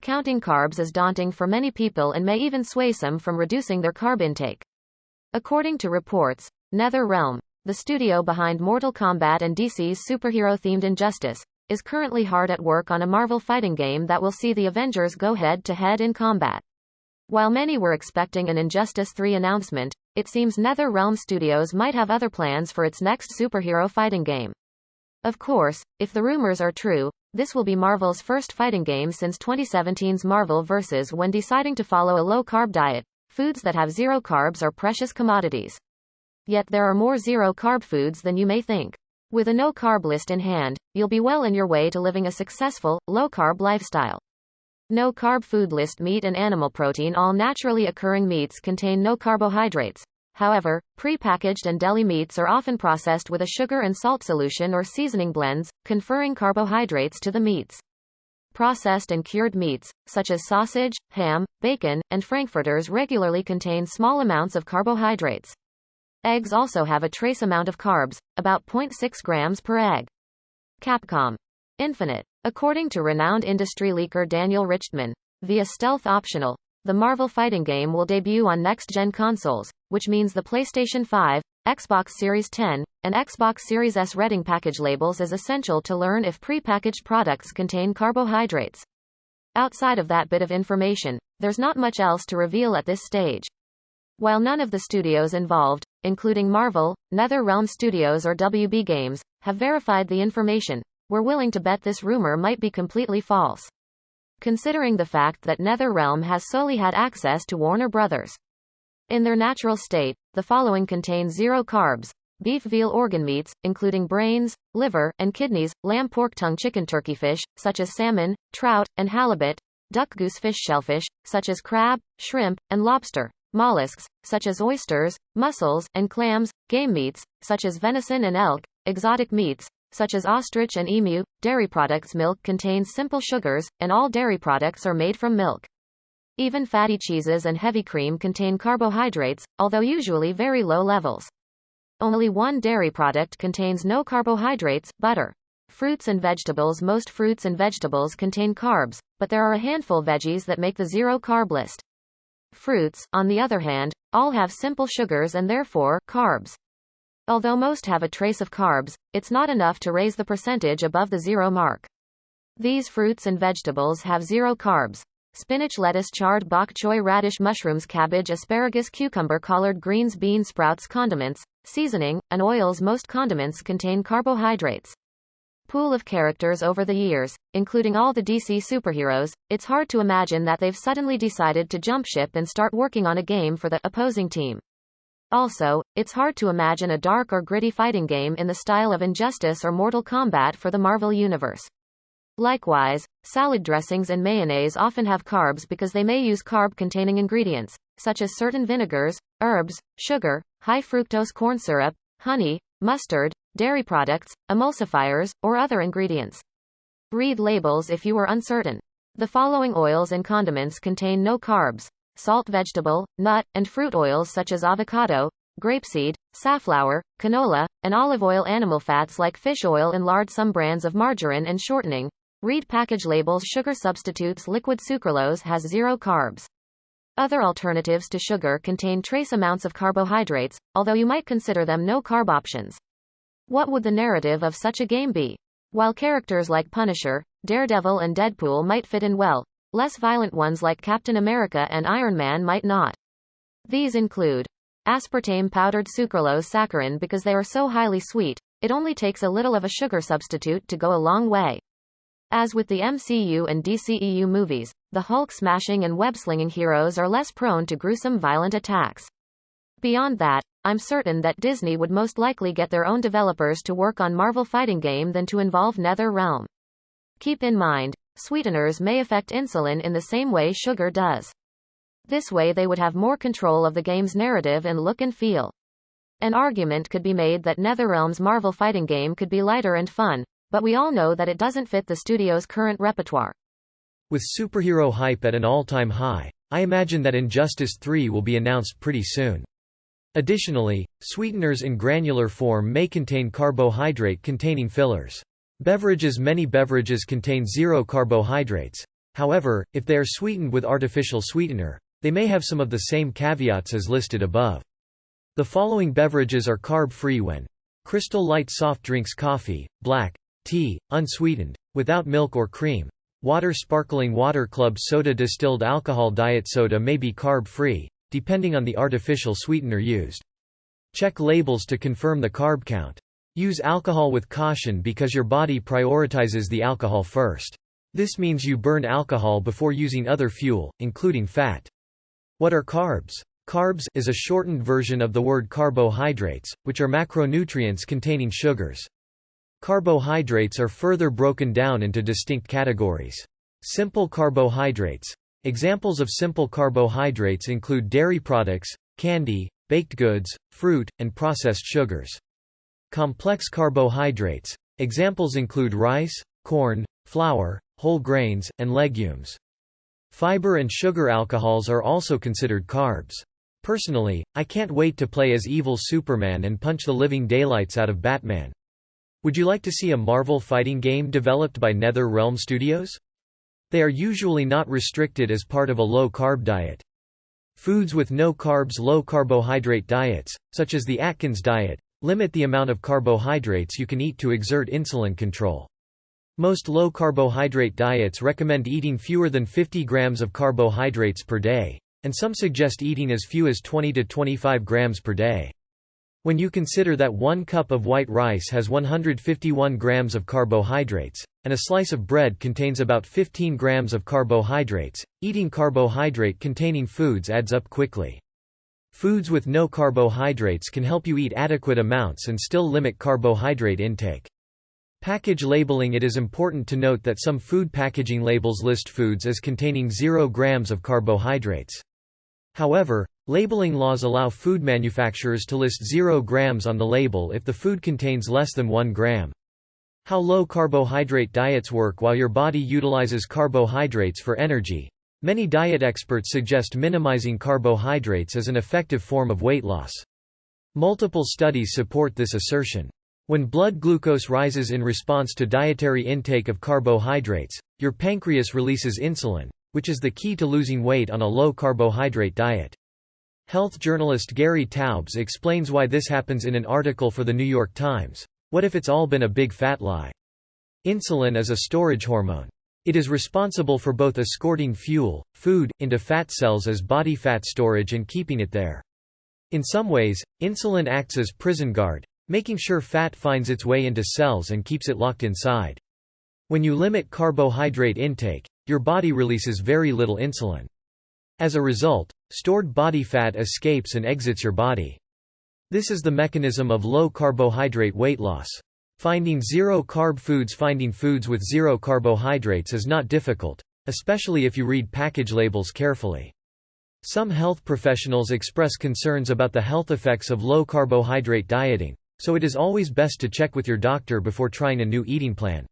counting carbs is daunting for many people and may even sway some from reducing their carb intake. According to reports, Netherrealm, the studio behind Mortal Kombat and DC's superhero-themed Injustice, is currently hard at work on a Marvel fighting game that will see the Avengers go head-to-head in combat. While many were expecting an Injustice 3 announcement, it seems Netherrealm Studios might have other plans for its next superhero fighting game. Of course, if the rumors are true, this will be Marvel's first fighting game since 2017's Marvel vs. when deciding to follow a low-carb diet. Foods that have zero carbs are precious commodities. Yet there are more zero-carb foods than you may think. With a no-carb list in hand, you'll be well on your way to living a successful, low-carb lifestyle. No-carb food list: meat and animal protein. All naturally occurring meats contain no carbohydrates. However, pre-packaged and deli meats are often processed with a sugar and salt solution or seasoning blends, conferring carbohydrates to the meats. Processed and cured meats, such as sausage, ham, bacon, and frankfurters, regularly contain small amounts of carbohydrates. Eggs also have a trace amount of carbs, about 0.6 grams per egg. Capcom. Infinite. According to renowned industry leaker Daniel Richtman, via stealth optional, the Marvel fighting game will debut on next-gen consoles, which means the PlayStation 5, Xbox Series X, and Xbox Series S. Reading package labels is essential to learn if pre-packaged products contain carbohydrates. Outside of that bit of information, there's not much else to reveal at this stage. While none of the studios involved, including Marvel, Netherrealm Studios or WB Games, have verified the information, we're willing to bet this rumor might be completely false. Considering the fact that Netherrealm has solely had access to Warner Bros. In their natural state, the following contain zero carbs: beef, veal organ meats, including brains, liver, and kidneys, lamb, pork, tongue, chicken, turkey, fish, such as salmon, trout, and halibut, duck, goose, fish, shellfish, such as crab, shrimp, and lobster, mollusks, such as oysters, mussels, and clams, game meats, such as venison and elk, exotic meats, such as ostrich and emu, dairy products. Milk contains simple sugars, and all dairy products are made from milk. Even fatty cheeses and heavy cream contain carbohydrates, although usually very low levels. Only one dairy product contains no carbohydrates: butter. Fruits and vegetables. Most fruits and vegetables contain carbs, but there are a handful veggies that make the zero-carb list. Fruits, on the other hand, all have simple sugars and therefore, carbs. Although most have a trace of carbs, it's not enough to raise the percentage above the zero mark. These fruits and vegetables have zero carbs: spinach, lettuce, chard, bok choy, radish, mushrooms, cabbage, asparagus, cucumber, collard greens, bean sprouts. Condiments, seasoning, and oils. Most condiments contain carbohydrates. Pool of characters. Over the years, including all the DC superheroes, it's hard to imagine that they've suddenly decided to jump ship and start working on a game for the opposing team. Also, it's hard to imagine a dark or gritty fighting game in the style of Injustice or Mortal Kombat for the Marvel Universe. Likewise, salad dressings and mayonnaise often have carbs because they may use carb-containing ingredients, such as certain vinegars, herbs, sugar, high fructose corn syrup, honey, mustard, dairy products, emulsifiers, or other ingredients. Read labels if you are uncertain. The following oils and condiments contain no carbs: salt, vegetable, nut, and fruit oils such as avocado, grapeseed, safflower, canola, and olive oil. Animal fats like fish oil and lard. Some brands of margarine and shortening. Read package labels. Sugar substitutes. Liquid sucralose has zero carbs. Other alternatives to sugar contain trace amounts of carbohydrates, although you might consider them no-carb options. What would the narrative of such a game be? While characters like Punisher, Daredevil, and Deadpool might fit in well, less violent ones like Captain America and Iron Man might not. These include aspartame, powdered sucralose, saccharin. Because they are so highly sweet, it only takes a little of a sugar substitute to go a long way. As with the MCU and DCEU movies, the Hulk-smashing and web-slinging heroes are less prone to gruesome violent attacks. Beyond that, I'm certain that Disney would most likely get their own developers to work on Marvel fighting game than to involve Netherrealm. Keep in mind, sweeteners may affect insulin in the same way sugar does. This way they would have more control of the game's narrative and look and feel. An argument could be made that Netherrealm's Marvel fighting game could be lighter and fun, but we all know that it doesn't fit the studio's current repertoire. With superhero hype at an all-time high, I imagine that Injustice 3 will be announced pretty soon. Additionally, sweeteners in granular form may contain carbohydrate-containing fillers. Beverages. Many beverages contain zero carbohydrates. However, if they are sweetened with artificial sweetener, they may have some of the same caveats as listed above. The following beverages are carb-free when Crystal Light soft drinks, coffee, black tea, unsweetened, without milk or cream. Water, sparkling water, club soda, distilled alcohol. Diet soda may be carb-free, depending on the artificial sweetener used. Check labels to confirm the carb count. Use alcohol with caution because your body prioritizes the alcohol first. This means you burn alcohol before using other fuel, including fat. What are carbs? Carbs is a shortened version of the word carbohydrates, which are macronutrients containing sugars. Carbohydrates are further broken down into distinct categories. Simple carbohydrates. Examples of simple carbohydrates include dairy products, candy, baked goods, fruit, and processed sugars. Complex carbohydrates. Examples include rice, corn, flour, whole grains, and legumes. Fiber and sugar. Alcohols are also considered carbs. Personally, I can't wait to play as evil Superman and punch the living daylights out of Batman. Would you like to see a Marvel fighting game developed by Netherrealm Studios? They are usually not restricted as part of a low-carb diet. Foods with no carbs. Low-carbohydrate diets, such as the Atkins diet, limit the amount of carbohydrates you can eat to exert insulin control. Most low-carbohydrate diets recommend eating fewer than 50 grams of carbohydrates per day, and some suggest eating as few as 20 to 25 grams per day. When you consider that 1 cup of white rice has 151 grams of carbohydrates, and a slice of bread contains about 15 grams of carbohydrates, eating carbohydrate-containing foods adds up quickly. Foods with no carbohydrates can help you eat adequate amounts and still limit carbohydrate intake. Package labeling. It is important to note that some food packaging labels list foods as containing 0 grams of carbohydrates. However, labeling laws allow food manufacturers to list 0 grams on the label if the food contains less than 1 gram. How low-carbohydrate diets work. While your body utilizes carbohydrates for energy, many diet experts suggest minimizing carbohydrates as an effective form of weight loss. Multiple studies support this assertion. When blood glucose rises in response to dietary intake of carbohydrates, your pancreas releases insulin, which is the key to losing weight on a low-carbohydrate diet. Health journalist Gary Taubes explains why this happens in an article for The New York Times. What if it's all been a big fat lie? Insulin is a storage hormone. It is responsible for both escorting fuel, food, into fat cells as body fat storage and keeping it there. In some ways, insulin acts as prison guard, making sure fat finds its way into cells and keeps it locked inside. When you limit carbohydrate intake, your body releases very little insulin. As a result, stored body fat escapes and exits your body. This is the mechanism of low-carbohydrate weight loss. Finding zero-carb foods. Finding foods with zero carbohydrates is not difficult, especially if you read package labels carefully. Some health professionals express concerns about the health effects of low-carbohydrate dieting, so it is always best to check with your doctor before trying a new eating plan.